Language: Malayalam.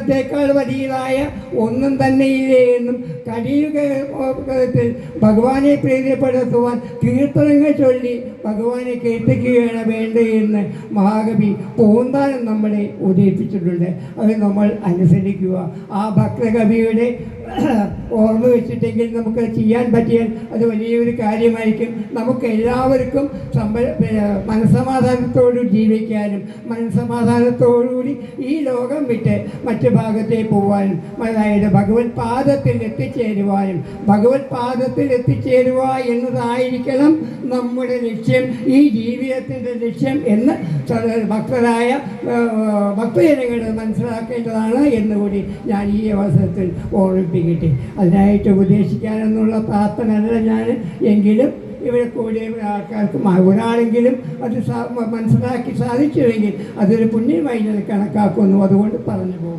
മരണത്തെക്കാൾ വലിയതായ ഒന്നും തന്നെയില്ലേ എന്നും കലിയുഗത്തിൽ ഭഗവാനെ പ്രീതിപ്പെടുത്തുവാൻ കീർത്തനങ്ങൾ ചൊല്ലി ഭഗവാനെ കീർത്തിക്കുകയാണ് വേണ്ടതെന്ന് മഹാകവി പൂന്താനം നമ്മളെ ഉദയിപ്പിച്ചിട്ടുണ്ട്. അത് നമ്മൾ അനുസരിക്കുക. ആ ഭക്തകവിയുടെ ഓർമ്മ വെച്ചിട്ടെങ്കിൽ നമുക്ക് ചെയ്യാൻ പറ്റിയാൽ അത് വലിയൊരു കാര്യമായിരിക്കും. നമുക്ക് എല്ലാവർക്കും മനസ്സമാധാനത്തോടു ജീവിക്കാനും മനസ്സമാധാനത്തോടുകൂടി ഈ ലോകം വിട്ട് മറ്റു ഭാഗത്തേക്ക് പോകാനും, അതായത് ഭഗവത് പാദത്തിൽ എത്തിച്ചേരുവാനും, ഭഗവത് പാദത്തിൽ എത്തിച്ചേരുക എന്നതായിരിക്കണം നമ്മുടെ ലക്ഷ്യം, ഈ ജീവിതത്തിൻ്റെ ലക്ഷ്യം എന്ന് ഭക്തരായ ഭക്തജനങ്ങൾ മനസ്സിലാക്കേണ്ടതാണ് എന്നുകൂടി ഞാൻ ഈ അവസരത്തിൽ ഓർമ്മിപ്പിക്കട്ടെ. അതിനായിട്ട് ഉപദേശിക്കാനെന്നുള്ള പ്രാർത്ഥനയല്ല ഞാൻ, എങ്കിലും ഇവിടെ കൂടിയ ആൾക്കാർക്ക് ഒരാളെങ്കിലും അത് മനസ്സിലാക്കി സാധിച്ചുവെങ്കിൽ അതൊരു പുണ്യമായി ഞാൻ കണക്കാക്കുന്നു. അതുകൊണ്ട് പറഞ്ഞു പോകും.